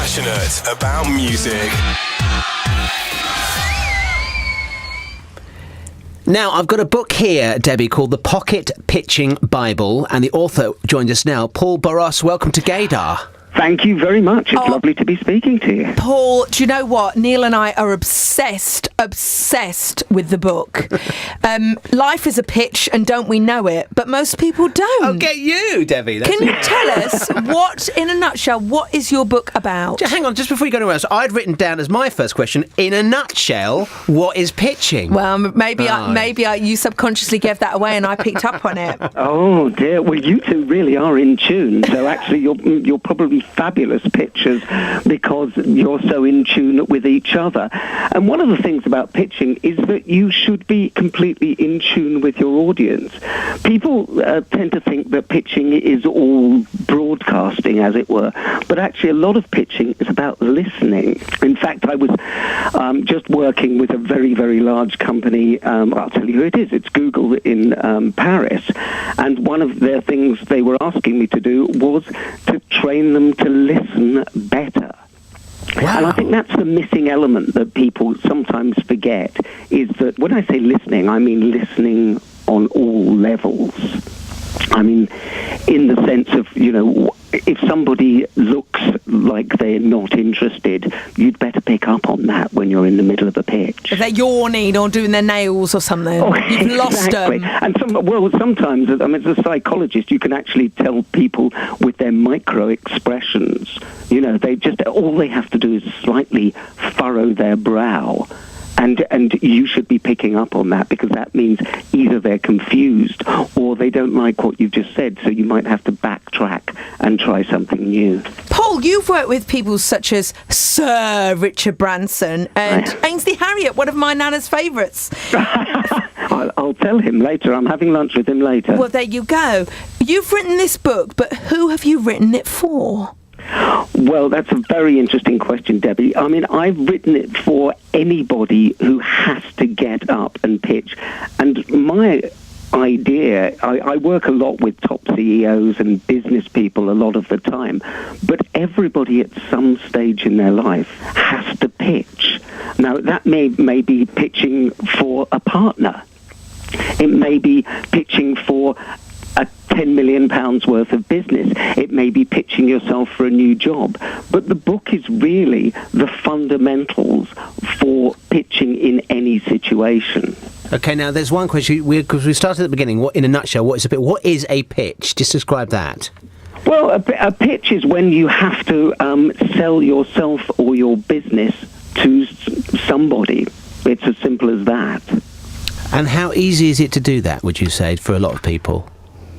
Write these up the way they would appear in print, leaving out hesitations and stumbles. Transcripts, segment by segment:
Passionate about music. Now, I've got a book here, Debbie, called The Pocket Pitching Bible, and the author joins us now, Paul Boross. Welcome to Gaydar. Thank you very much. It's lovely to be speaking to you. Paul, do you know what? Neil and I are obsessed with the book. Life is a pitch, and don't we know it? But most people don't. I'll get you, Debbie. Can you tell us, in a nutshell, what is your book about? Hang on, just before you go anywhere else, I'd written down as my first question, in a nutshell, what is pitching? Well, maybe you subconsciously gave that away and I picked up on it. Oh, dear. Well, you two really are in tune. So actually, you're probably fabulous pitchers because you're so in tune with each other. And one of the things about pitching is that you should be completely in tune with your audience. People tend to think that pitching is all broadcasting, as it were, but actually a lot of pitching is about listening. In fact, I was just working with a very, very large company. I'll tell you who it is. It's Google in Paris. And one of their things they were asking me to do was to train them to listen better. Wow. And I think that's the missing element that people sometimes forget, is that when I say listening, I mean listening on all levels. I mean, in the sense of, if somebody looks like they're not interested, you'd better pick up on that when you're in the middle of a pitch. If they're yawning or doing their nails or something, you've lost them. And sometimes, as a psychologist, you can actually tell people with their micro expressions. All they have to do is slightly furrow their brow. And you should be picking up on that, because that means either they're confused or they don't like what you've just said, so you might have to backtrack and try something new. Paul, you've worked with people such as Sir Richard Branson and Ainsley Harriott, one of my nana's favourites. I'll tell him later. I'm having lunch with him later. Well, there you go. You've written this book, but who have you written it for? Well, that's a very interesting question, Debbie. I mean, I've written it for anybody who has to get up and pitch. And my idea, I work a lot with top CEOs and business people a lot of the time, but everybody at some stage in their life has to pitch. Now, that may be pitching for a partner. It may be pitching for a £10 million worth of business. It may be pitching yourself for a new job. But the book is really the fundamentals for pitching in any situation. Okay, now there's one question, because we started at the beginning. In a nutshell, what is a pitch? Just describe that. Well, a pitch is when you have to sell yourself or your business to somebody. It's as simple as that. And how easy is it to do that, would you say, for a lot of people?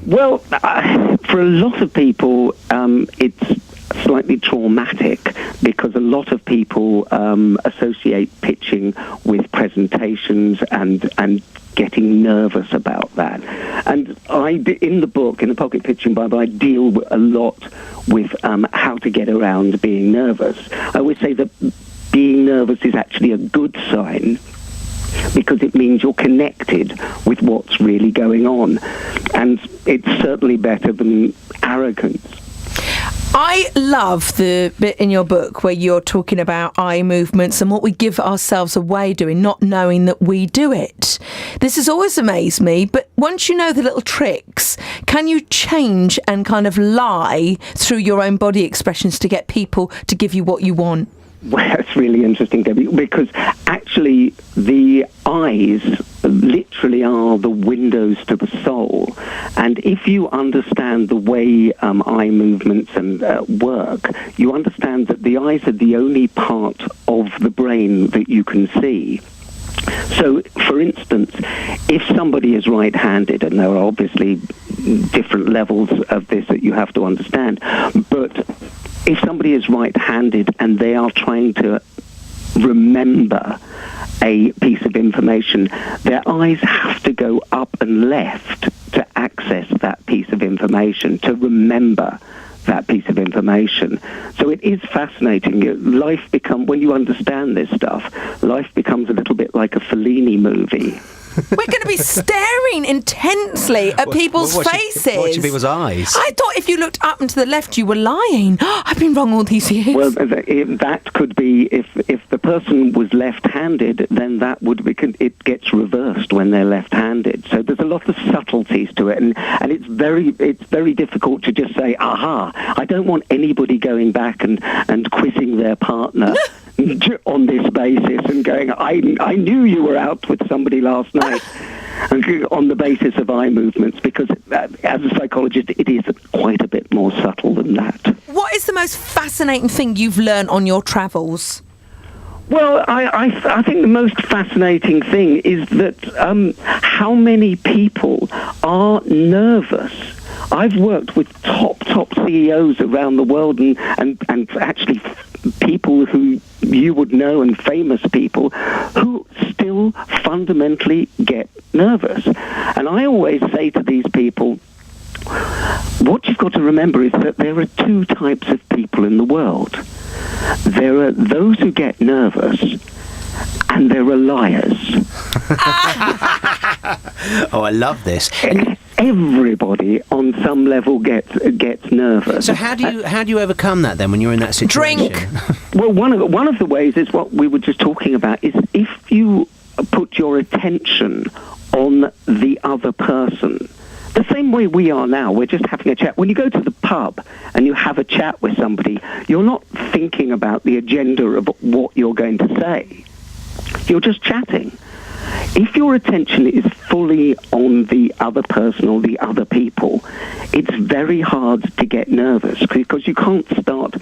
Well, for a lot of people, it's slightly traumatic, because a lot of people associate pitching with presentations and getting nervous about that. And in the book, in the Pocket Pitching Bible, I deal a lot with how to get around being nervous. I always say that being nervous is actually a good sign, because it means you're connected with what's really going on. And it's certainly better than arrogance. I love the bit in your book where you're talking about eye movements and what we give ourselves away doing, not knowing that we do it. This has always amazed me, but once you know the little tricks, can you change and kind of lie through your own body expressions to get people to give you what you want? Well, that's really interesting, Debbie, because actually the eyes literally are the windows to the soul. And if you understand the way eye movements and work, you understand that the eyes are the only part of the brain that you can see. So, for instance, if somebody is right-handed, and there are obviously different levels of this that you have to understand, but if somebody is right-handed and they are trying to remember a piece of information, their eyes have to go up and left to access that piece of information, to remember that piece of information. So it is fascinating. When you understand this stuff, life becomes a little bit like a Fellini movie. We're going to be staring intensely at people's faces. Watching people's eyes. I thought if you looked up and to the left, you were lying. I've been wrong all these years. Well, that could be, if the person was left-handed, then that would be, it gets reversed when they're left-handed. So there's a lot of subtleties to it, and it's very difficult to just say, aha, I don't want anybody going back and quizzing their partner on this basis and going, I knew you were out with somebody last night. On the basis of eye movements, because as a psychologist, it is quite a bit more subtle than that. What is the most fascinating thing you've learned on your travels? Well, I think the most fascinating thing is that how many people are nervous. I've worked with top CEOs around the world and actually people who you would know and famous people who still fundamentally get nervous. And I always say to these people, what you've got to remember is that there are two types of people in the world. There are those who get nervous, and there are liars. Oh, I love this. Everybody on some level gets nervous. So how do you overcome that then when you're in that situation? Drink. Well, one of the ways is what we were just talking about, is if you put your attention on the other person, the same way we are now, we're just having a chat. When you go to the pub and you have a chat with somebody, you're not thinking about the agenda of what you're going to say. You're just chatting. If your attention is fully on the other person or the other people, it's very hard to get nervous because you can't start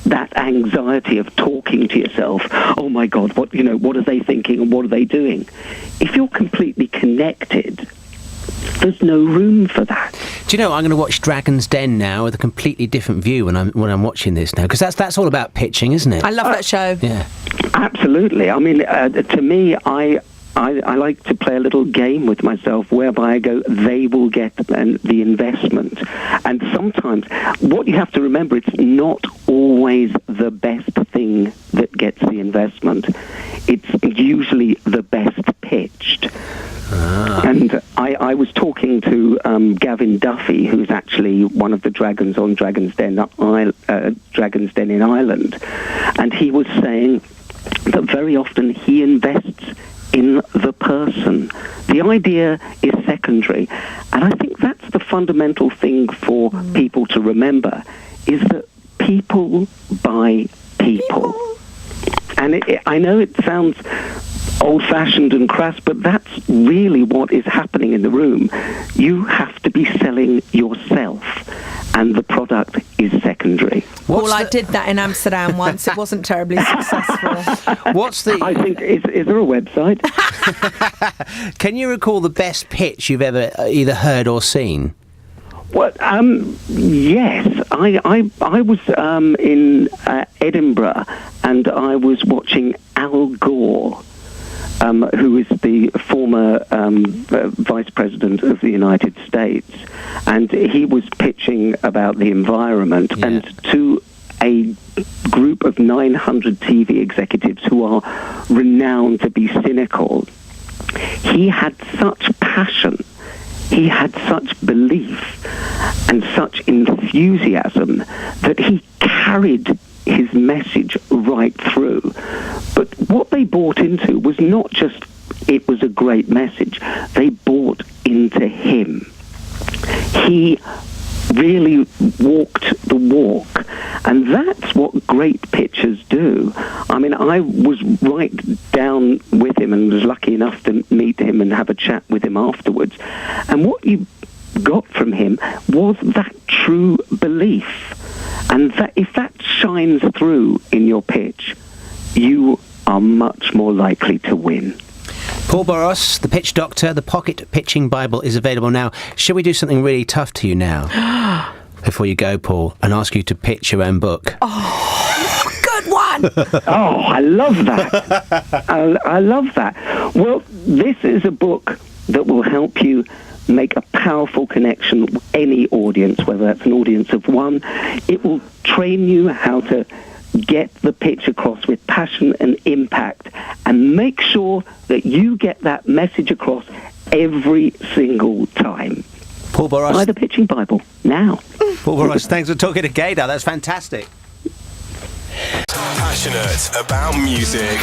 that anxiety of talking to yourself. Oh my God, what are they thinking and what are they doing? If you're completely connected, there's no room for that. Do you know, I'm going to watch Dragon's Den now with a completely different view when I'm watching this now, because that's all about pitching, isn't it? I love that show. Yeah. Absolutely. I mean, to me, I like to play a little game with myself whereby I go, they will get the investment. And sometimes what you have to remember, it's not always the best thing that gets the investment. It's usually the best pitched. And I was talking to Gavin Duffy, who's actually one of the dragons on Dragon's Den in Ireland, and he was saying that very often he invests in the person. The idea is secondary, and I think that's the fundamental thing for people to remember, is that people buy people. And I know it sounds old-fashioned and crass, but that's really what is happening in the room. You have to be selling yourself, and the product is secondary. Well, I did that in Amsterdam once. It wasn't terribly successful. I think, is there a website? Can you recall the best pitch you've ever either heard or seen? Well, yes. I was in Edinburgh, and I was watching Al Gore, who is the former Vice President of the United States, and he was pitching about the environment, and to a group of 900 TV executives who are renowned to be cynical. He had such passion, he had such belief and such enthusiasm that he carried his message right through. But what they bought into was not just it was a great message, they bought into him. He really walked the walk, and that's what great pitchers do. I mean, I was right down with him and was lucky enough to meet him and have a chat with him afterwards, and what you got from him was that true belief. And that if that shines through in your pitch, you are much more likely to win. Paul Boross, the Pitch Doctor, the Pocket Pitching Bible is available now. Shall we do something really tough to you now? Before you go, Paul, and ask you to pitch your own book. Oh, good one! Oh, I love that. I love that. Well, this is a book that will help you make a powerful connection with any audience, whether that's an audience of one. It will train you how to get the pitch across with passion and impact, and make sure that you get that message across every single time. Paul Boross. Buy the Pitching Bible now. Paul Boross, thanks for talking to Gaydar. That's fantastic. Passionate about music.